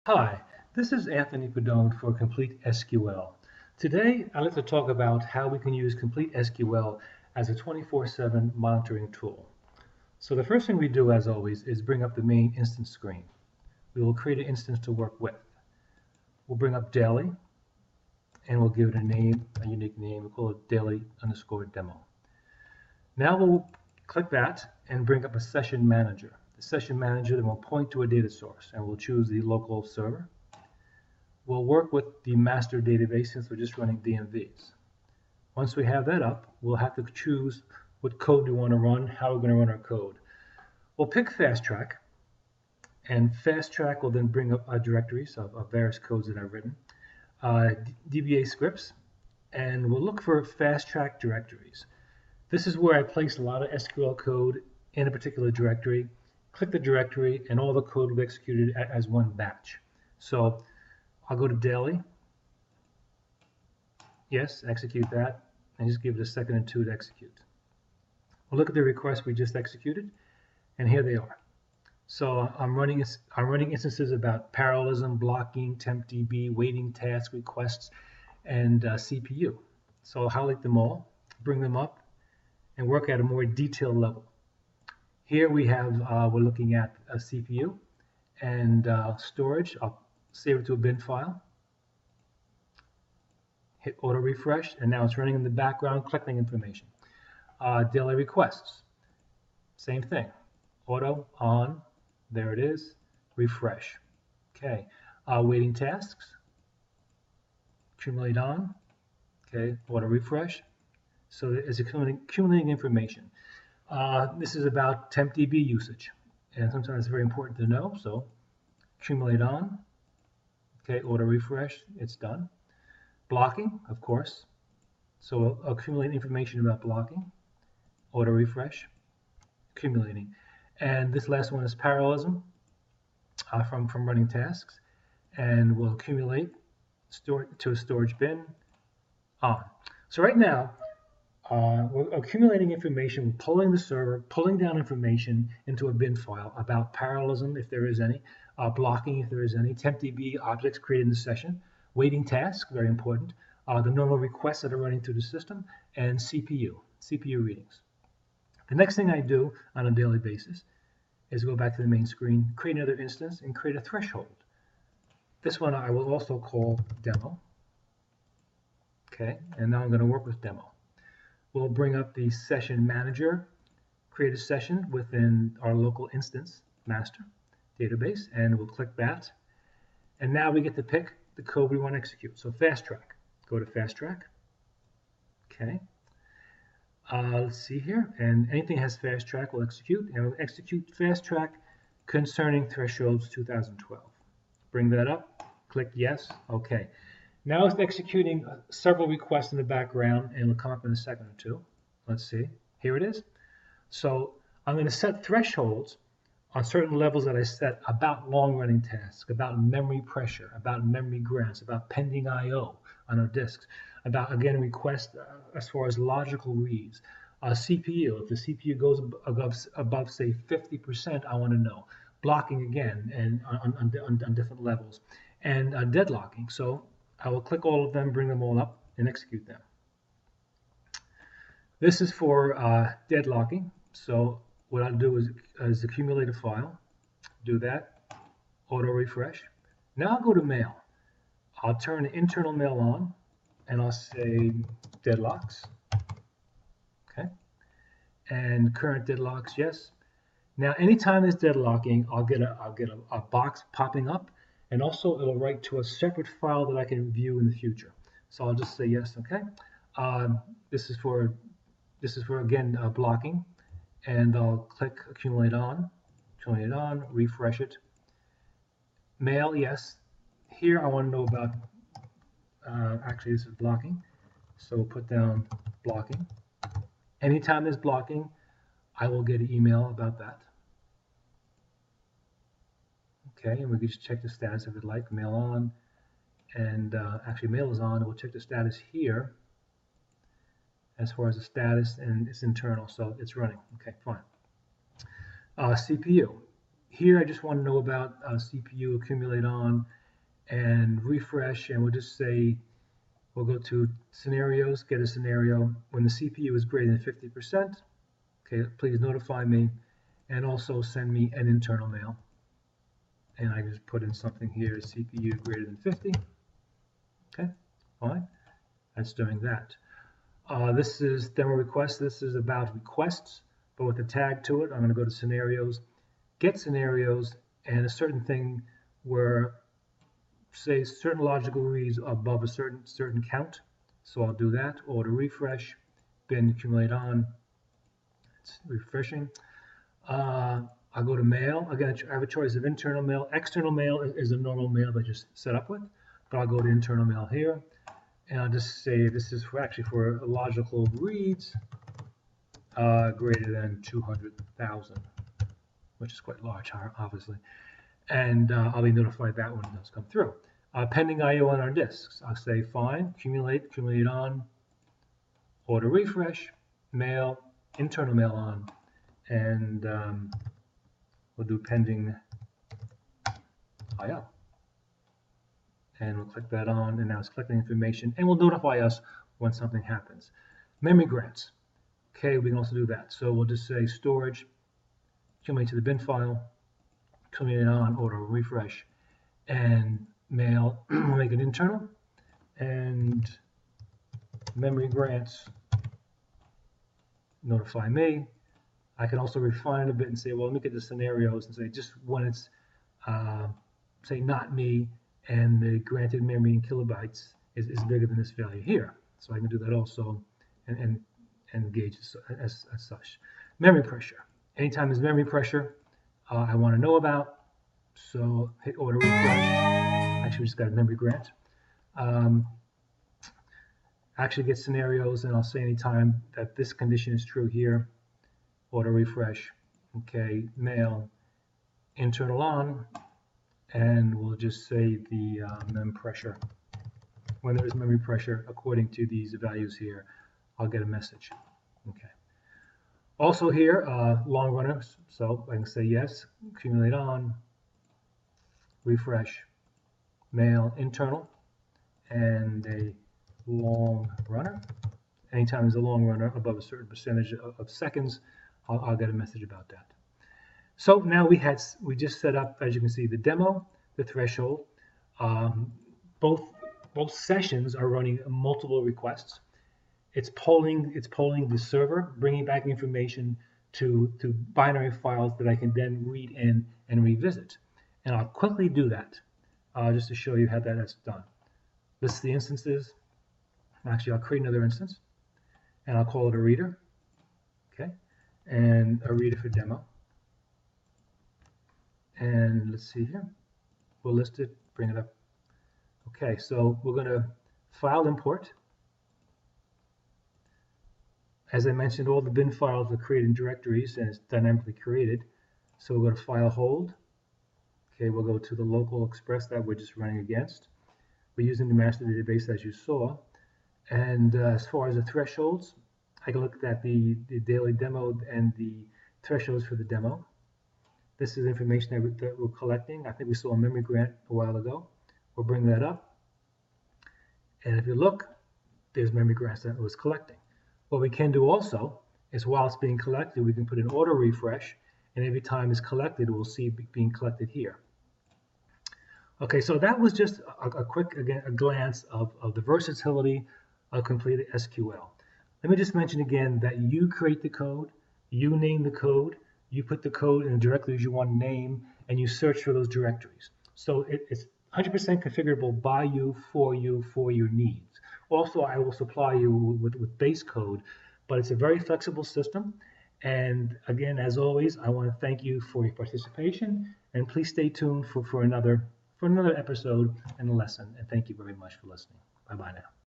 Hi, this is Anthony Padone for completeSql. Today, I'd like to talk about how we can use completeSql as a 24/7 monitoring tool. So the first thing we do, as always, is bring up the main instance screen. We will create an instance to work with. We'll bring up daily, and we'll give it a name, a unique name. We'll call it daily_demo. Now we'll click that and bring up a session manager. The session manager then will point to a data source, and we'll choose the local server. We'll work with the master database since we're just running DMVs. Once we have that up, we'll have to choose what code we want to run, how we're going to run our code. We'll pick Fast Track, and Fast Track will then bring up our directories of various codes that I've written, DBA scripts, and we'll look for Fast Track directories. This is where I place a lot of SQL code in a particular directory. Click the directory, and all the code will be executed as one batch. So I'll go to daily. Yes, execute that, and just give it a second or two to execute. We'll look at the requests we just executed, and here they are. So I'm running instances about parallelism, blocking, tempDB, waiting task requests, and CPU. So I'll highlight them all, bring them up, and work at a more detailed level. Here we have, we're looking at a CPU and storage. I'll save it to a bin file. Hit auto refresh, and now it's running in the background, collecting information. Daily requests, same thing. Auto on, there it is. Refresh. Okay. Waiting tasks, accumulate on. Okay. Auto refresh. So it's accumulating information. This is about tempDB usage, and sometimes it's very important to know. So accumulate on. Okay. Auto refresh. It's done. Blocking, of course. So accumulate information about blocking. Auto refresh. Accumulating. And this last one is parallelism from running tasks. And we'll accumulate to a storage bin on. So right now, we're accumulating information, pulling the server, pulling down information into a bin file about parallelism, if there is any, blocking, if there is any, tempDB objects created in the session, waiting tasks, very important, the normal requests that are running through the system, and CPU readings. The next thing I do on a daily basis is go back to the main screen, create another instance, and create a threshold. This one I will also call demo. Okay, and now I'm going to work with demo. We'll bring up the session manager, create a session within our local instance master database, and we'll click that. And now we get to pick the code we want to execute. So Fast Track, go to Fast Track. Okay. Let's see here, and anything that has Fast Track will execute, and we'll execute Fast Track concerning thresholds 2012. Bring that up, click yes, okay. Now it's executing several requests in the background, and it'll come up in a second or two. Let's see, here it is. So I'm going to set thresholds on certain levels that I set about long-running tasks, about memory pressure, about memory grants, about pending I/O on our disks, about, again, requests as far as logical reads. CPU, if the CPU goes above say, 50%, I want to know. Blocking, again, and on different levels. And deadlocking. So I will click all of them, bring them all up, and execute them. This is for deadlocking. So what I'll do is accumulate a file, do that, auto refresh. Now I'll go to mail. I'll turn internal mail on, and I'll say deadlocks. Okay. And current deadlocks, yes. Now anytime there's deadlocking, I'll get a box popping up, and also it'll write to a separate file that I can view in the future. So I'll just say yes, okay. This is for again blocking, and I'll click accumulate on, refresh it. Mail, yes. Here I want to know about, actually this is blocking, so we'll put down blocking. Anytime there's blocking, I will get an email about that. Okay, and we can just check the status if you'd like, mail on, and actually mail is on, and we'll check the status here as far as the status, and it's internal, so it's running. Okay, fine. CPU. Here I just want to know about CPU accumulate on and refresh, and we'll just say we'll go to scenarios, get a scenario when the CPU is greater than 50%. Okay, please notify me, and also send me an internal mail. And I just put in something here, CPU greater than 50. Okay, fine. That's doing that. This is demo request. This is about requests, but with a tag to it. I'm going to go to scenarios, get scenarios, and a certain thing where, say, certain logical reads above a certain count. So I'll do that. Order refresh, bin accumulate on. It's refreshing. I'll go to mail. Again, I have a choice of internal mail. External mail is a normal mail that I just set up with, but I'll go to internal mail here, and I'll just say this is for logical reads greater than 200,000, which is quite large, obviously. And I'll be notified that when it does come through. Pending I/O on our disks. I'll say fine, accumulate on, order refresh, mail, internal mail on, and we'll do pending I/O. And we'll click that on, and now it's collecting information, and will notify us when something happens. Memory grants. Okay, we can also do that. So we'll just say storage, accumulate to the bin file, accumulate on, order refresh, and mail, we'll make it internal, and memory grants, notify me. I can also refine it a bit and say, well, let me get the scenarios and say just when it's, say, not me, and the granted memory in kilobytes is bigger than this value here. So I can do that also and gauge as such. Memory pressure. Anytime there's memory pressure, I want to know about. So hit order refresh. Actually, we just got a memory grant. Actually get scenarios, and I'll say anytime that this condition is true here. Order refresh. Okay, mail, internal on, and we'll just say the mem pressure. When there is memory pressure, according to these values here, I'll get a message. Okay. Also here, long runners. So I can say yes, accumulate on, refresh, mail, internal, and a long runner. Anytime there's a long runner above a certain percentage of seconds, I'll get a message about that. So now we just set up, as you can see, the demo, the threshold. Both sessions are running multiple requests. It's polling the server, bringing back information to binary files that I can then read in and revisit. And I'll quickly do that just to show you how that's done. This is the instances. Actually, I'll create another instance, and I'll call it a reader. Okay, and a reader for demo. And let's see here. We'll list it, bring it up. Okay, so we're going to file import. As I mentioned, all the bin files are created in directories, and it's dynamically created. So we'll go to file hold. Okay, we'll go to the local express that we're just running against. We're using the master database, as you saw. And as far as the thresholds, I can look at the daily demo and the thresholds for the demo. This is information that we're collecting. I think we saw a memory grant a while ago. We'll bring that up. And if you look, there's memory grants that it was collecting. What we can do also is while it's being collected, we can put an auto refresh, and every time it's collected, we'll see it being collected here. Okay, so that was just a quick, again, a glance of the versatility of completeSql. Let me just mention again that you create the code, you name the code, you put the code in the directories you want to name, and you search for those directories. So it's 100% configurable by you, for your needs. Also, I will supply you with base code, but it's a very flexible system. And again, as always, I want to thank you for your participation, and please stay tuned for another episode and a lesson. And thank you very much for listening. Bye-bye now.